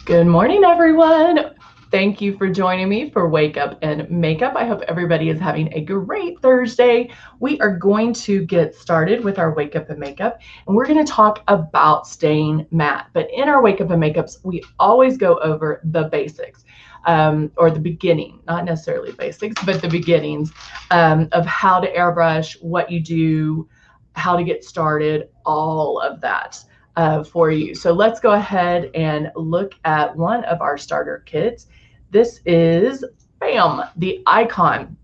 Good morning, everyone. Thank you for joining me for Wake Up and Makeup. I hope everybody is having a great Thursday. We are going to get started with our Wake Up and Makeup, and we're going to talk about staying matte. But in our Wake Up and Makeups, we always go over the basics, or the beginning, not necessarily basics, but the beginnings of how to airbrush, what you do, how to get started, all of that for you. So let's go ahead and look at one of our starter kits. This is, bam, the Icon.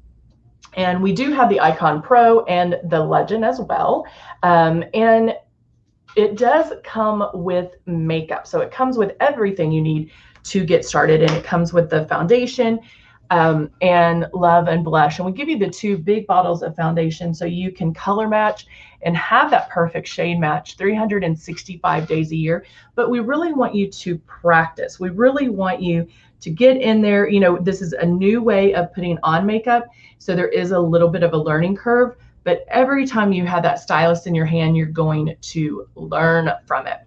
And we do have the Icon Pro and the Legend as well. And it does come with makeup. So it comes with everything you need to get started. And it comes with the foundation and Love and Blush. And we give you the two big bottles of foundation so you can color match and have that perfect shade match 365 days a year. But we really want you to practice. We really want you to get in there. You know, this is a new way of putting on makeup. So there is a little bit of a learning curve. But every time you have that stylus in your hand, you're going to learn from it.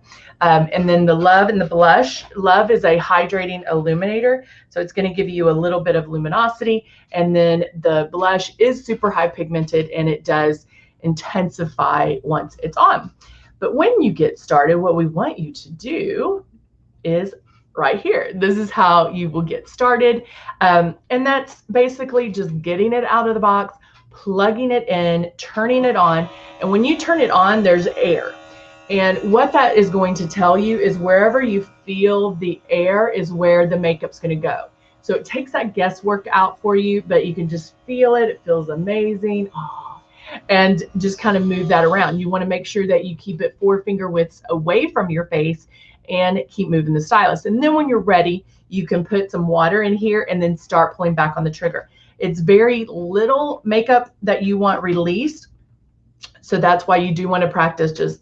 And then the Love and the Blush. Love is a hydrating illuminator, so it's going to give you a little bit of luminosity. And then the Blush is super high pigmented, and it does intensify once it's on. But when you get started, what we want you to do is right here. This is how you will get started. And that's basically just getting it out of the box, plugging it in, turning it on. And when you turn it on, there's air. And what that is going to tell you is wherever you feel the air is where the makeup's going to go. So it takes that guesswork out for you, but you can just feel it. It feels amazing. Oh, and just kind of move that around. You want to make sure that you keep it 4 finger widths away from your face and keep moving the stylus. And then when you're ready, you can put some water in here and then start pulling back on the trigger. It's very little makeup that you want released. So that's why you do want to practice just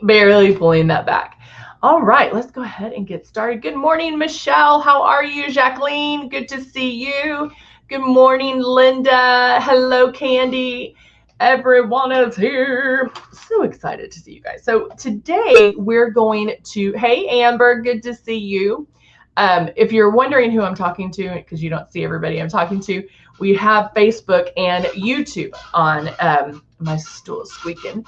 barely pulling that back. All right, let's go ahead and get started. Good morning, Michelle. How are you? Jacqueline, good to see you. Good morning, Linda. Hello, Candy. Everyone is here. So excited to see you guys. So today we're going to, hey, Amber, good to see you. If you're wondering who I'm talking to, because you don't see everybody I'm talking to, we have Facebook and YouTube on. My stool is squeaking.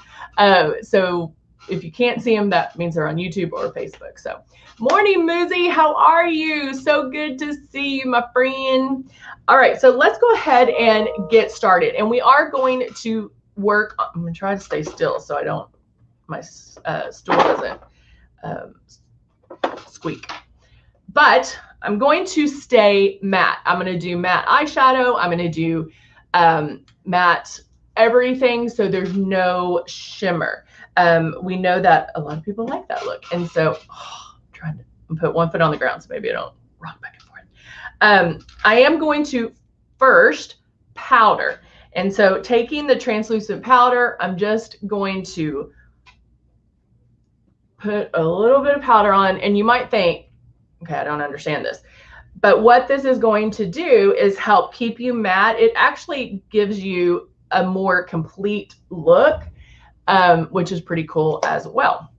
So if you can't see them, that means they're on YouTube or Facebook. So, morning, Muzi. How are you? So good to see you, my friend. All right, so let's go ahead and get started. And we are going to work. I'm going to try to stay still so I don't, my stool doesn't squeak. But I'm going to stay matte. I'm going to do matte eyeshadow. I'm going to do matte everything, so there's no shimmer. We know that a lot of people like that look. And so I'm trying to put one foot on the ground so maybe I don't rock back and forth. I am going to first powder. And so taking the translucent powder, I'm just going to put a little bit of powder on. And you might think, okay, I don't understand this. But what this is going to do is help keep you matte. It actually gives you a more complete look, which is pretty cool as well.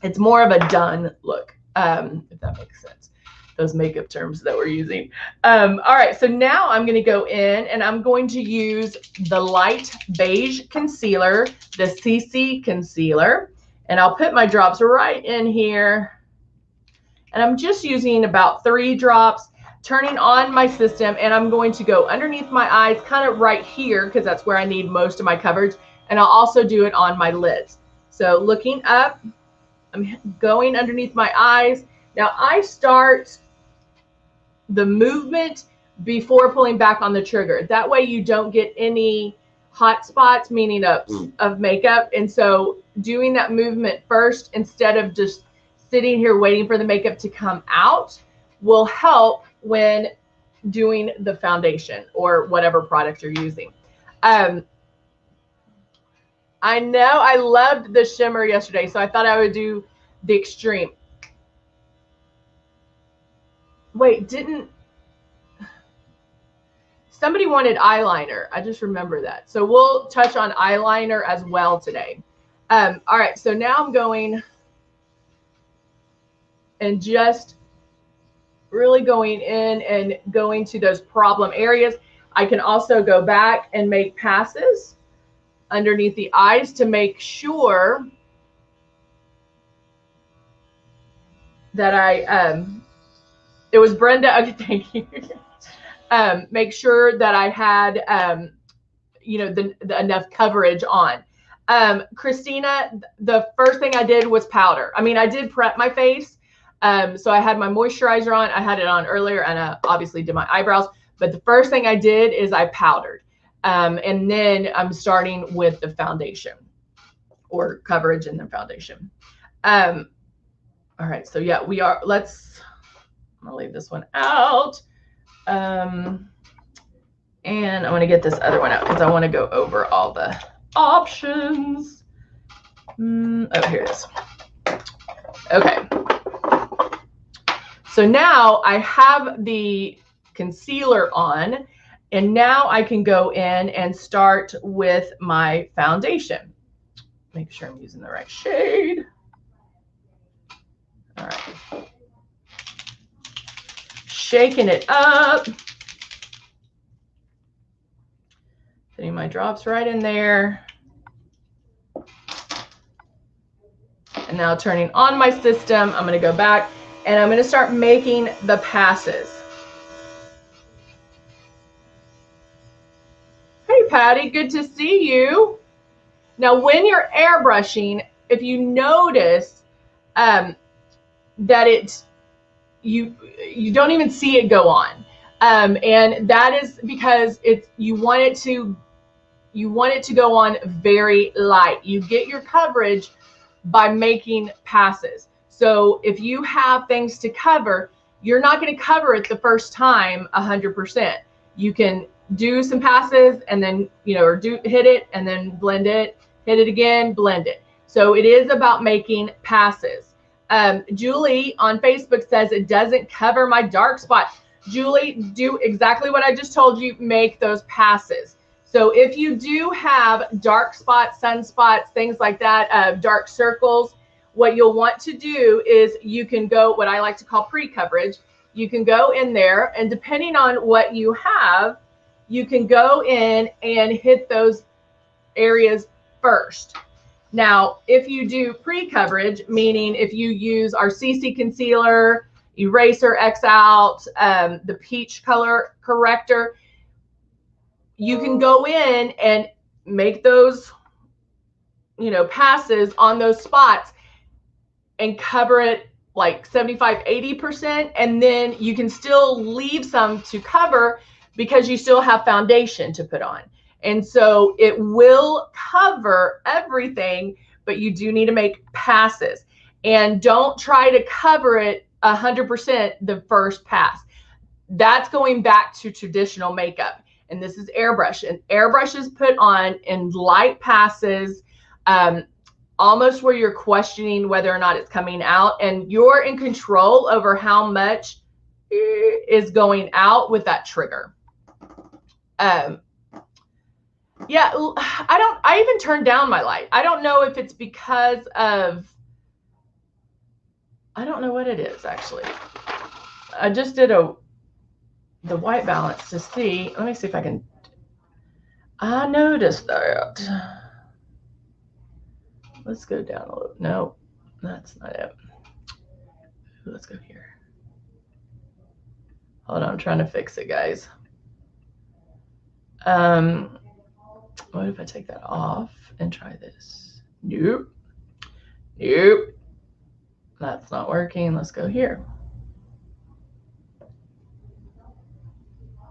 It's more of a done look, if that makes sense. Those makeup terms that we're using. All right, so now I'm going to go in and I'm going to use the light beige concealer, the CC concealer, and I'll put my drops right in here. And I'm just using about 3 drops, turning on my system, and I'm going to go underneath my eyes, kind of right here, because that's where I need most of my coverage. And I'll also do it on my lids. So looking up, I'm going underneath my eyes. Now I start the movement before pulling back on the trigger. That way you don't get any hot spots, meaning of makeup. And so doing that movement first instead of just sitting here waiting for the makeup to come out will help when doing the foundation or whatever product you're using. I know I loved the shimmer yesterday, so I thought I would do the extreme. Wait, didn't somebody wanted eyeliner? I just remember that. So we'll touch on eyeliner as well today. All right, so now I'm going and just really going in and going to those problem areas. I can also go back and make passes underneath the eyes to make sure that it was Brenda. Okay, thank you. Make sure that I had, you know, the enough coverage on. Christina, the first thing I did was powder. I mean, I did prep my face. So I had my moisturizer on. I had it on earlier, and I obviously did my eyebrows. But the first thing I did is I powdered. And then I'm starting with the foundation, or coverage and then foundation. All right, so yeah, I'm gonna leave this one out. And I'm gonna get this other one out because I want to go over all the options. Oh, here it is. Okay. So now I have the concealer on, and now I can go in and start with my foundation. Make sure I'm using the right shade. All right. Shaking it up. Putting my drops right in there. And now turning on my system, I'm going to go back and I'm going to start making the passes. Hey, Patty, good to see you. Now, when you're airbrushing, if you notice that you don't even see it go on, and that is because you want it to go on very light. You get your coverage by making passes. So if you have things to cover, you're not going to cover it the first time 100%. You can do some passes and then, you know, or hit it and then blend it, hit it again, blend it. So it is about making passes. Julie on Facebook says it doesn't cover my dark spot. Julie, do exactly what I just told you. Make those passes. So if you do have dark spots, sunspots, things like that, dark circles, what you'll want to do is you can go, what I like to call pre-coverage. You can go in there, and depending on what you have, you can go in and hit those areas first. Now, if you do pre-coverage, meaning if you use our CC concealer, eraser X out, the peach color corrector, you can go in and make those, you know, passes on those spots and cover it like 75–80%, and then you can still leave some to cover because you still have foundation to put on. And so it will cover everything, but you do need to make passes. And don't try to cover it 100% the first pass. That's going back to traditional makeup. And this is airbrush. And airbrush is put on in light passes, almost where you're questioning whether or not it's coming out. And you're in control over how much is going out with that trigger. Yeah, I even turned down my light. I don't know if it's because of, I don't know what it is actually. I just did the white balance to see. Let me see if I can. I noticed that. Let's go down a little. No, that's not it. Let's go here. Hold on, I'm trying to fix it, guys. What if I take that off and try this? Nope. Nope. That's not working. Let's go here.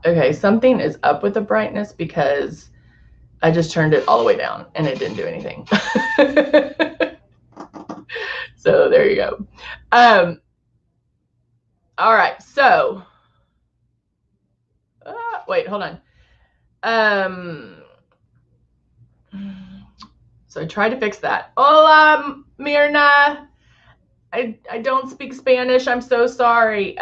Okay, something is up with the brightness because I just turned it all the way down and it didn't do anything. So there you go. All right, so wait, hold on. So I tried to fix that. Hola, Mirna. I don't speak Spanish. I'm so sorry.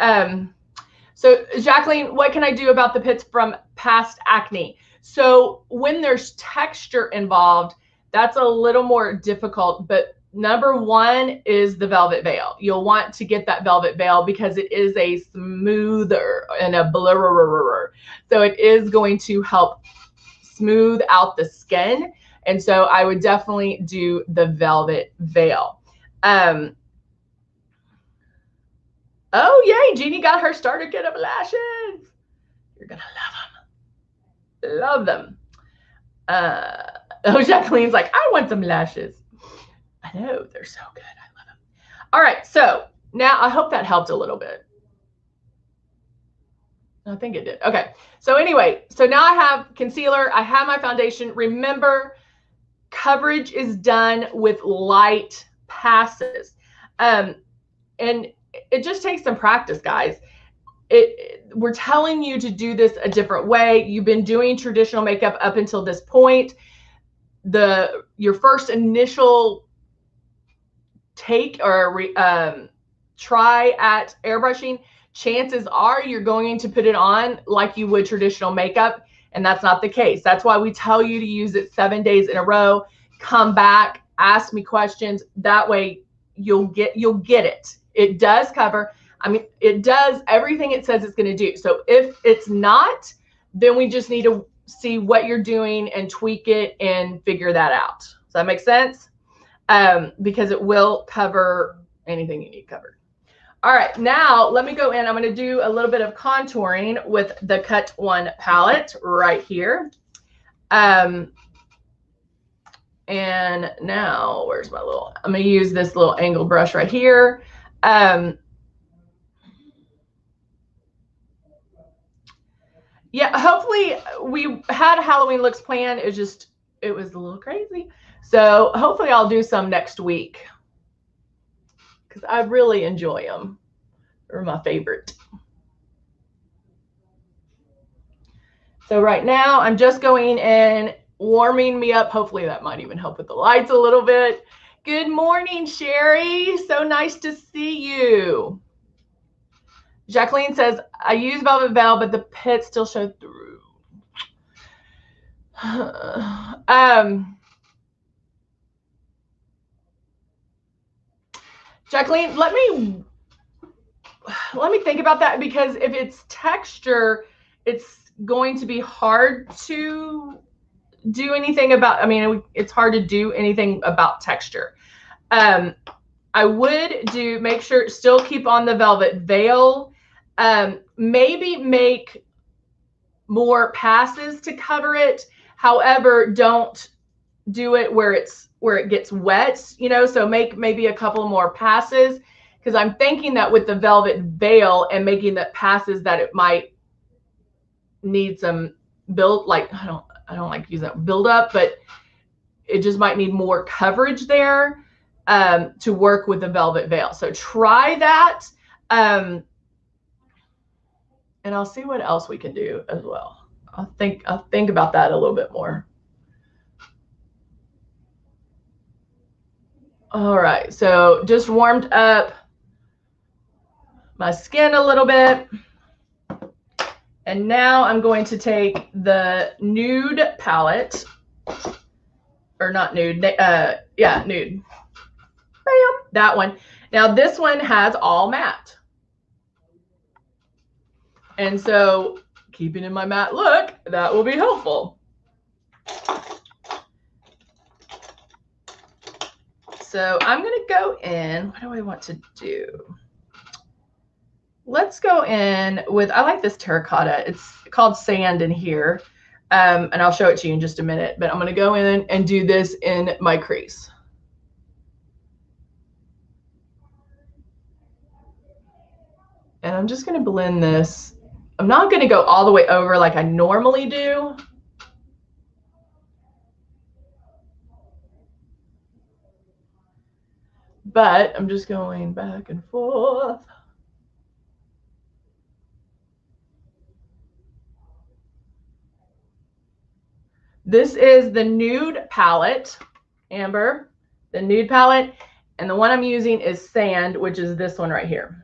So Jacqueline, what can I do about the pits from past acne? So when there's texture involved, that's a little more difficult, but number one is the velvet veil. You'll want to get that velvet veil because it is a smoother and a blurrer. So it is going to help smooth out the skin. And so I would definitely do the velvet veil. Oh, yay, Jeannie got her starter kit of lashes. You're going to love them. Love them. Oh, Jacqueline's like, I want some lashes. I know, they're so good. I love them. All right, so now I hope that helped a little bit. I think it did. Okay, so anyway, so now I have concealer. I have my foundation. Remember, coverage is done with light passes. And it just takes some practice, guys. We're telling you to do this a different way. You've been doing traditional makeup up until this point. Your first initial take or try at airbrushing, chances are you're going to put it on like you would traditional makeup, and that's not the case. That's why we tell you to use it 7 days in a row. Come back, ask me questions. That way you'll get it. It does cover. I mean, it does everything it says it's going to do. So if it's not, then we just need to see what you're doing and tweak it and figure that out. Does that make sense? Because it will cover anything you need covered. All right, now let me go in. I'm going to do a little bit of contouring with the Cut One palette right here. And now where's my little, I'm going to use this little angled brush right here. Yeah, hopefully we had Halloween looks planned. It was a little crazy. So hopefully I'll do some next week because I really enjoy them. They're my favorite. So right now I'm just going in, warming me up. Hopefully that might even help with the lights a little bit. Good morning, Sherry. So nice to see you. Jacqueline says, I use Velvet Veil, but the pits still show through. Jacqueline, let me think about that, because if it's texture, it's going to be hard to do anything about. I mean, it's hard to do anything about texture. I would make sure, still keep on the Velvet Veil. Maybe make more passes to cover it. However, don't do it where it gets wet, you know, so make maybe a couple more passes, because I'm thinking that with the Velvet Veil and making the passes that it might need some build, like I don't like to use that build up, but it just might need more coverage there to work with the Velvet Veil. So try that. And I'll see what else we can do as well. I'll think about that a little bit more. All right, so just warmed up my skin a little bit. And now I'm going to take the Nude Palette, or not Nude, yeah, Nude. Bam, that one. Now this one has all matte. And so keeping in my matte look, that will be helpful. So I'm going to go in. What do I want to do? Let's go in with, I like this terracotta. It's called Sand in here. And I'll show it to you in just a minute. But I'm going to go in and do this in my crease. And I'm just going to blend this. I'm not going to go all the way over like I normally do. But I'm just going back and forth. This is the Nude Palette, Amber, the Nude Palette. And the one I'm using is Sand, which is this one right here.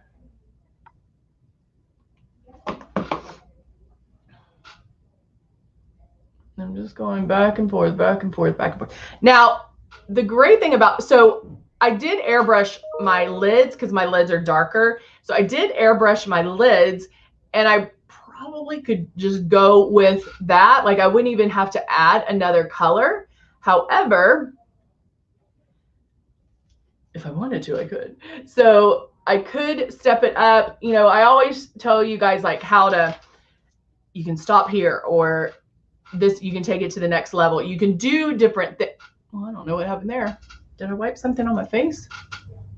I'm just going back and forth, back and forth, back and forth. Now, the great thing about, so I did airbrush my lids because my lids are darker. So I did airbrush my lids, and I probably could just go with that. Like I wouldn't even have to add another color. However, if I wanted to, I could. So I could step it up. You know, I always tell you guys like how to, you can stop here, or this, you can take it to the next level. You can do different things. Well, I don't know what happened there. Did I wipe something on my face?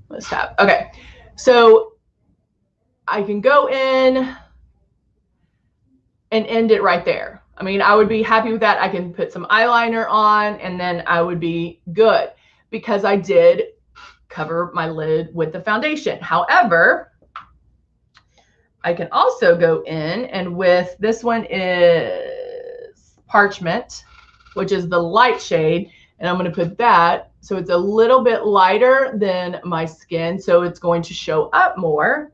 Let's tap. Okay. So I can go in and end it right there. I mean, I would be happy with that. I can put some eyeliner on and then I would be good because I did cover my lid with the foundation. However, I can also go in and with, this one is Parchment, which is the light shade, and I'm going to put that so it's a little bit lighter than my skin, so it's going to show up more.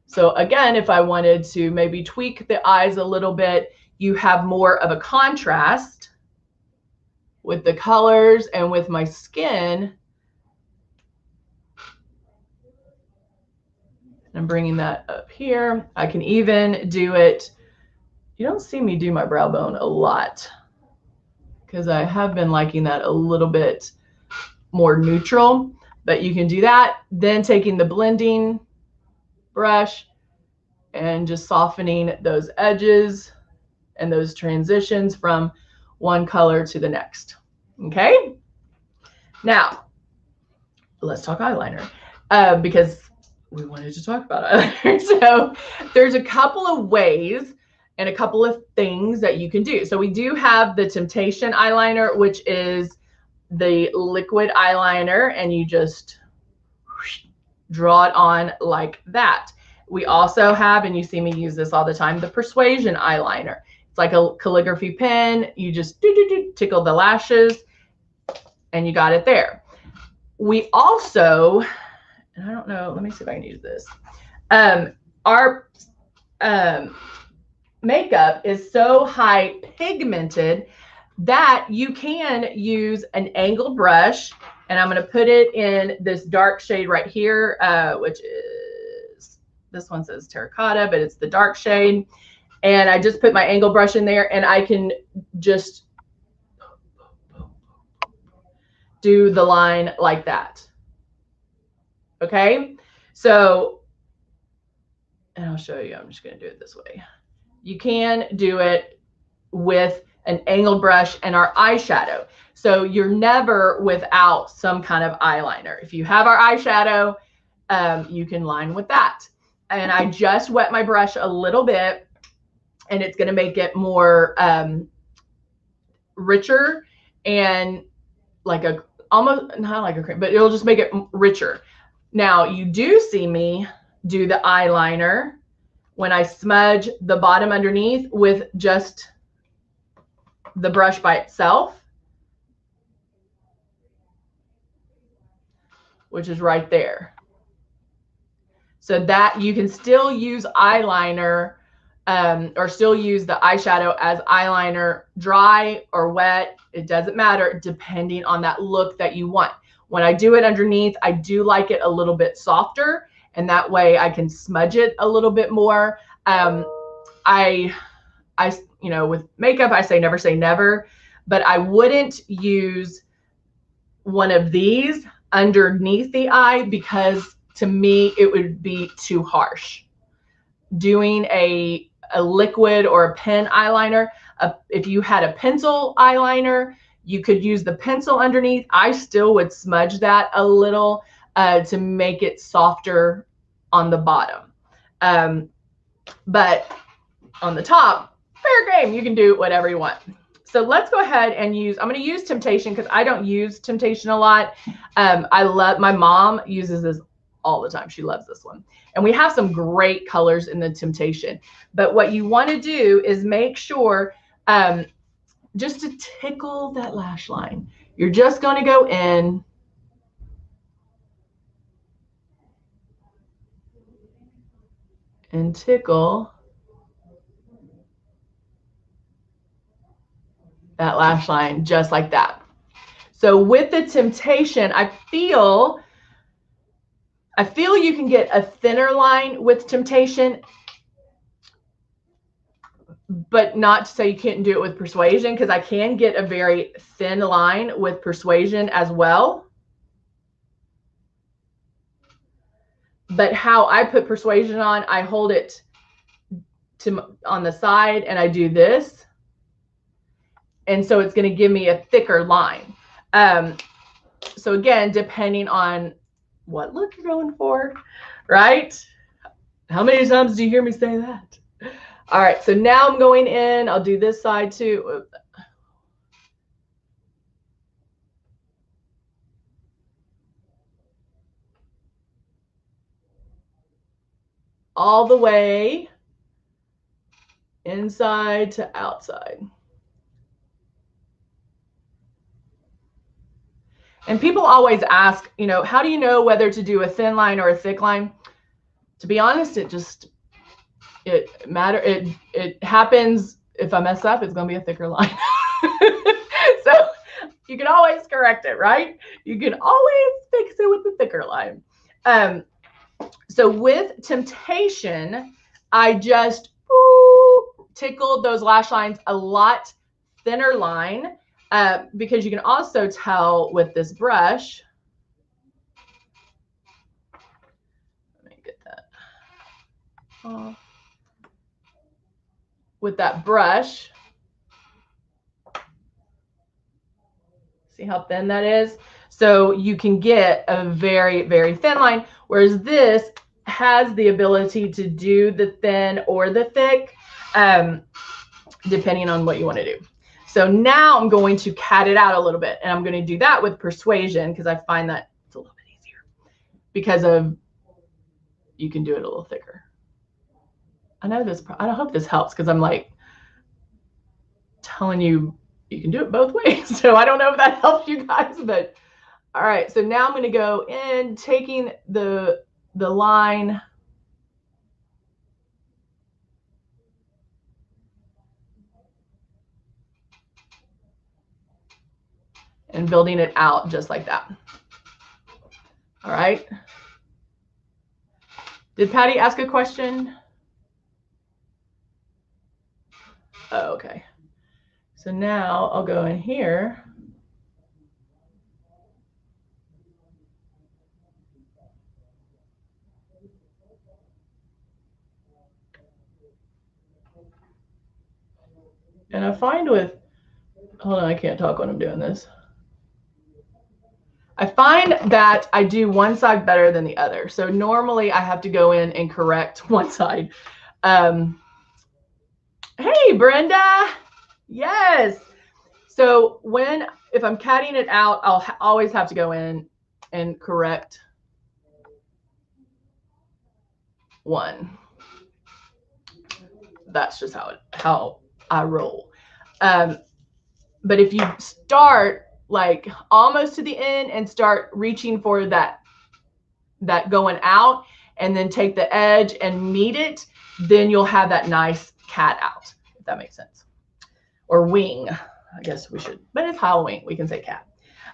So again, if I wanted to maybe tweak the eyes a little bit, you have more of a contrast with the colors and with my skin. I'm bringing that up here. I can even do it. You don't see me do my brow bone a lot because I have been liking that a little bit more neutral, but you can do that. Then taking the blending brush and just softening those edges and those transitions from one color to the next. Okay. Now let's talk eyeliner because we wanted to talk about eyeliner. So there's a couple of ways and a couple of things that you can do. So we do have the Temptation eyeliner, which is the liquid eyeliner, and you just draw it on like that. We also have, and you see me use this all the time, the Persuasion eyeliner. It's like a calligraphy pen. You just tickle the lashes and you got it there. We also, and I don't know, let me see if I can use this. Our makeup is so high pigmented that you can use an angled brush, and I'm going to put it in this dark shade right here, which is, this one says terracotta, but it's the dark shade. And I just put my angle brush in there, and I can just do the line like that. Okay, so, and I'll show you, I'm just going to do it this way. You can do it with an angled brush and our eyeshadow. So you're never without some kind of eyeliner. If you have our eyeshadow, you can line with that. And I just wet my brush a little bit, and it's going to make it more richer and like a, almost not like a cream, but it'll just make it richer. Now you do see me do the eyeliner when I smudge the bottom underneath with just the brush by itself, which is right there. So that you can still use eyeliner or still use the eyeshadow as eyeliner, dry or wet. It doesn't matter, depending on that look that you want. When I do it underneath, I do like it a little bit softer, and that way I can smudge it a little bit more. You know, with makeup, I say never, but I wouldn't use one of these underneath the eye because to me, it would be too harsh. Doing a liquid or a pen eyeliner, if you had a pencil eyeliner, you could use the pencil underneath. I still would smudge that a little to make it softer on the bottom. But on the top, fair game, you can do whatever you want. So let's go ahead and use, I'm going to use Temptation because I don't use Temptation a lot. I love, my mom uses this all the time. She loves this one. And we have some great colors in the Temptation. But what you want to do is make sure just to tickle that lash line. You're just going to go in and tickle that lash line just like that. So with the Temptation, I feel I feel you can get a thinner line with Temptation, but not to say you can't do it with Persuasion, because I can get a very thin line with Persuasion as well. But how I put Persuasion on, I hold it on the side and I do this. And so it's going to give me a thicker line. So again, depending on what look you're going for, right? How many times do you hear me say that? All right, so now I'm going in. I'll do this side too. All the way inside to outside. And people always ask, you know, how do you know whether to do a thin line or a thick line? To be honest, it happens. If I mess up, it's going to be a thicker line. So you can always correct it, right? You can always fix it with the thicker line. So with Temptation, I just tickled those lash lines a lot thinner line, because you can also tell with this brush. Let me get that off. With that brush, see how thin that is? So you can get a very, very thin line, whereas this has the ability to do the thin or the thick, depending on what you want to do. So now I'm going to cat it out a little bit, and I'm going to do that with Persuasion because I find that it's a little bit easier because of you can do it a little thicker. I hope this helps because I'm like telling you can do it both ways. So I don't know if that helps you guys, but all right. So now I'm going to go in, taking the line and building it out just like that. All right. Did Patty ask a question? Oh, okay. So now I'll go in here. And I find hold on, I can't talk when I'm doing this. I find that I do one side better than the other. So normally I have to go in and correct one side. Hey, Brenda. Yes. So if I'm catting it out, I'll always have to go in and correct one. That's just how I roll. But if you start like almost to the end and start reaching for that going out and then take the edge and meet it, then you'll have that nice cat out, if that makes sense. Or wing, I guess we should, but it's Halloween, we can say cat.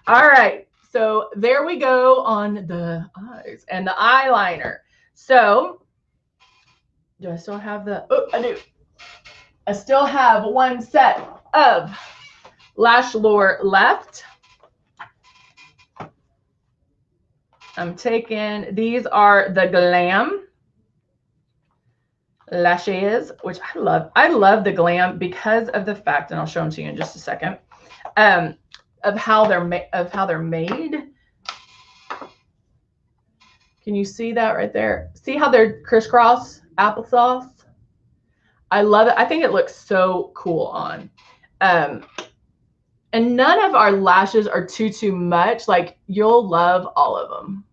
All right, so there we go on the eyes and the eyeliner. So do I still have I do. I still have one set of Lash Lure left. I'm taking, these are the Glam lashes, which I love. I love the Glam because of the fact, and I'll show them to you in just a second, of how they're made. Can you see that right there? See how they're crisscross applesauce? I love it. I think it looks so cool on. And none of our lashes are too much. Like, you'll love all of them.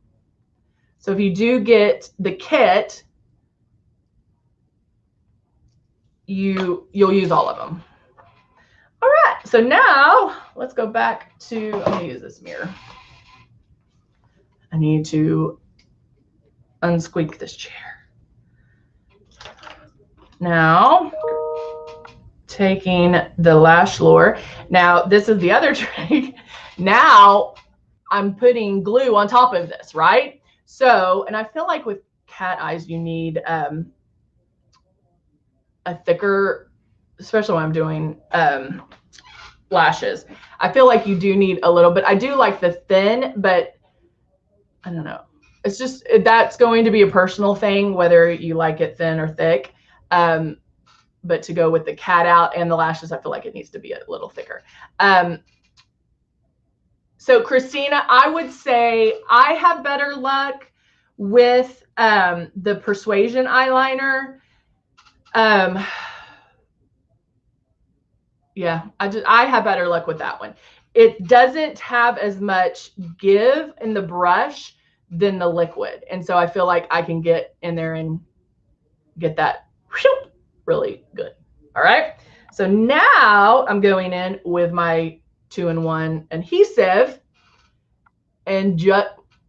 So if you do get the kit, you'll use all of them. All right. So now let's go back to, I'm going to use this mirror. I need to unsqueak this chair. Now, taking the Lash Lure. Now, this is the other trick. Now, I'm putting glue on top of this, right? So, and I feel like with cat eyes, you need a thicker, especially when I'm doing lashes. I feel like you do need a little bit. I do like the thin, but I don't know. It's just, that's going to be a personal thing, whether you like it thin or thick. But to go with the cat out and the lashes, I feel like it needs to be a little thicker. So Christina, I would say I have better luck with the Persuasion eyeliner. Yeah, I have better luck with that one. It doesn't have as much give in the brush than the liquid. And so I feel like I can get in there and get that really good. All right. So now I'm going in with my 2-in-1 adhesive and just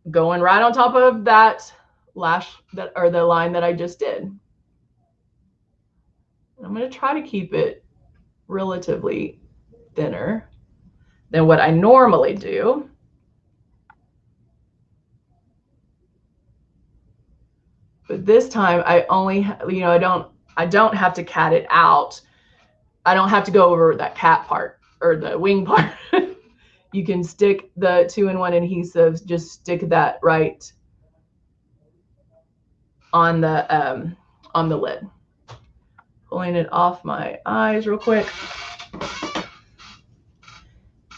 going right on top of that lash or the line that I just did. I'm going to try to keep it relatively thinner than what I normally do. But this time I only, I don't have to cat it out. I don't have to go over that cat part or the wing part. You can stick the 2-in-1 adhesives, just stick that right on the lid. Pulling it off my eyes real quick.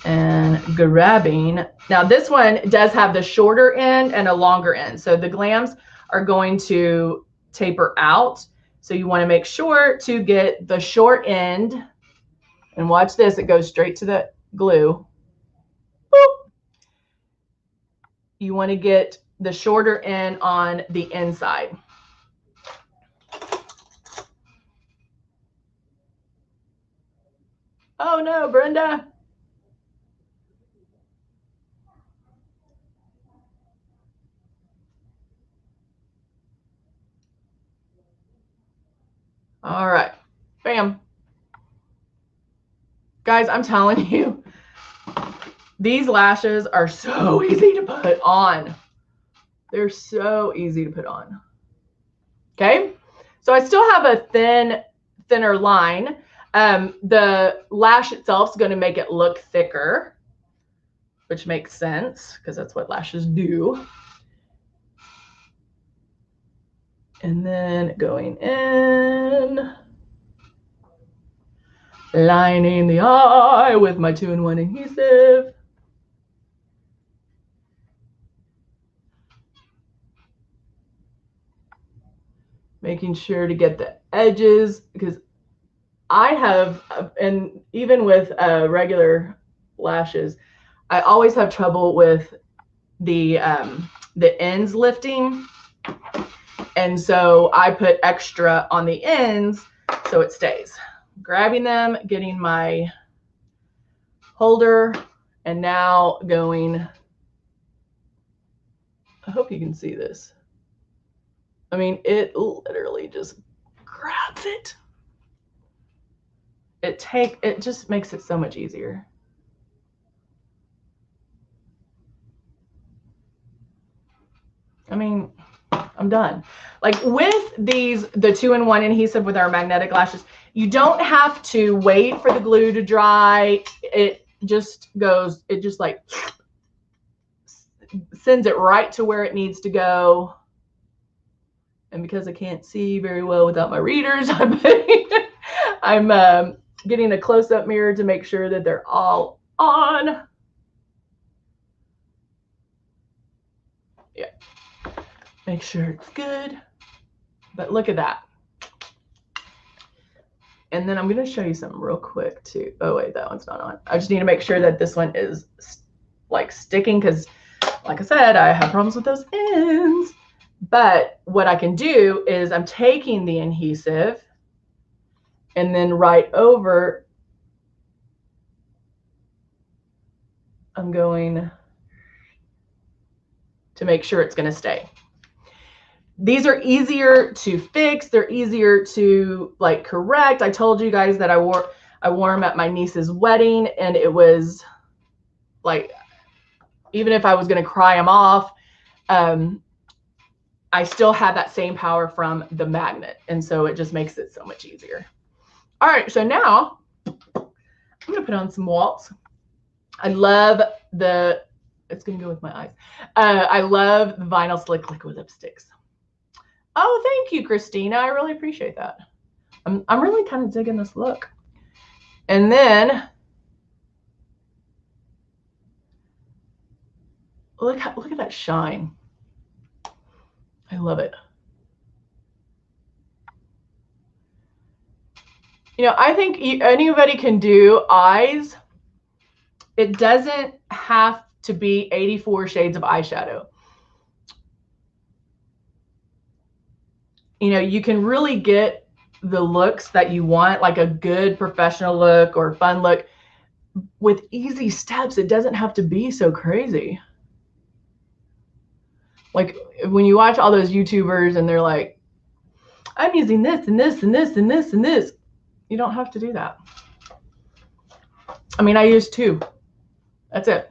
And grabbing. Now this one does have the shorter end and a longer end. So the glams are going to taper out. So you want to make sure to get the short end. And watch this, it goes straight to the glue. Boop. You want to get the shorter end on the inside. Oh no, Brenda. All right, bam. Guys, I'm telling you, these lashes are so easy to put on. They're so easy to put on. Okay, so I still have a thinner line. The lash itself is going to make it look thicker, which makes sense because that's what lashes do. And then going in, lining the eye with my 2-in-1 adhesive. Making sure to get the edges, because I have, and even with regular lashes, I always have trouble with the ends lifting. And so I put extra on the ends so it stays. Grabbing them, getting my holder, and now going, I hope you can see this. I mean, it literally just grabs it. It just makes it so much easier. I mean, I'm done. Like with the 2-in-1 adhesive with our magnetic lashes, you don't have to wait for the glue to dry. It just goes, it just like sends it right to where it needs to go. And because I can't see very well without my readers, I'm getting a close-up mirror to make sure that they're all on. Yeah. Make sure it's good. But look at that. And then I'm going to show you something real quick too. Oh wait, that one's not on. I just need to make sure that this one is like sticking, because like I said, I have problems with those ends. But what I can do is I'm taking the adhesive and then right over, I'm going to make sure it's going to stay. These are easier to fix. They're easier to like correct. I told you guys that I wore them at my niece's wedding, and it was like, even if I was going to cry them off, I still have that same power from the magnet. And so it just makes it so much easier. All right, so now I'm going to put on some Waltz. I love the, it's going to go with my eyes. I love the Vinyl Slick Liquid Lipsticks. Oh, thank you, Christina. I really appreciate that. I'm really kind of digging this look. And then look at that shine. I love it. You know, I think anybody can do eyes. It doesn't have to be 84 shades of eyeshadow. You know, you can really get the looks that you want, like a good professional look or fun look, with easy steps. It doesn't have to be so crazy. Like when you watch all those YouTubers and they're like, I'm using this and this and this and this and this. You don't have to do that. I mean, I use 2. That's it.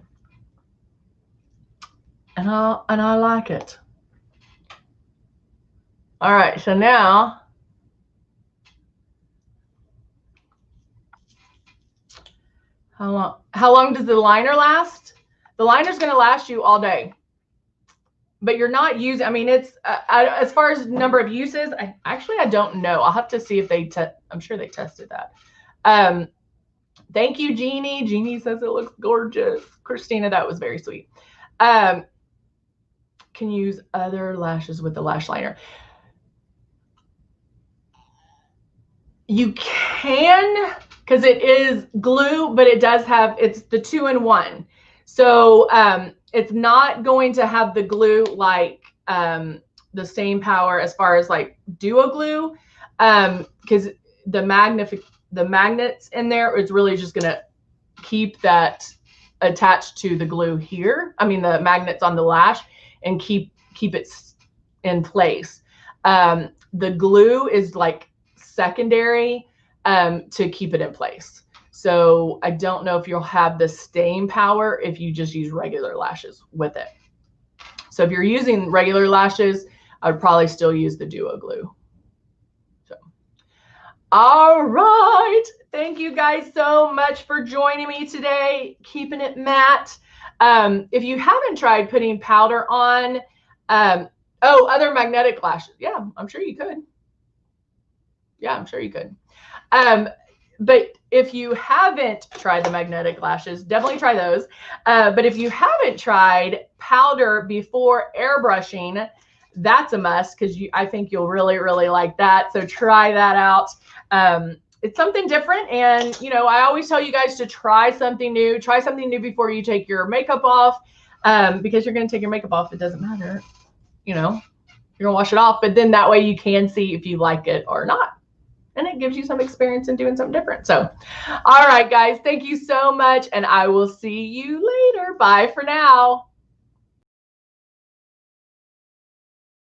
And I like it. All right, so now how long does the liner last? The liner's going to last you all day. But you're not using, I mean, it's as far as number of uses, I don't know. I'll have to see if they I'm sure they tested that. Thank you, Jeannie. Jeannie says it looks gorgeous. Christina, that was very sweet. Can use other lashes with the lash liner. You can, because it is glue, but it does have, it's the 2-in-1. So it's not going to have the glue like the same power as far as like duo glue, because the magnets in there is really just going to keep that attached to the glue here. I mean, the magnets on the lash, and keep it in place. The glue is like secondary to keep it in place. So I don't know if you'll have the staying power if you just use regular lashes with it. So if you're using regular lashes, I would probably still use the duo glue. So, all right. Thank you guys so much for joining me today, keeping it matte. If you haven't tried putting powder on, other magnetic lashes. Yeah, I'm sure you could. Yeah, I'm sure you could. But if you haven't tried the magnetic lashes, definitely try those. But if you haven't tried powder before airbrushing, that's a must, because I think you'll really, really like that. So try that out. It's something different. And, you know, I always tell you guys to try something new. Try something new before you take your makeup off, because you're going to take your makeup off. It doesn't matter. You know, you're going to wash it off. But then that way you can see if you like it or not. And it gives you some experience in doing something different. So, all right, guys, thank you so much. And I will see you later. Bye for now.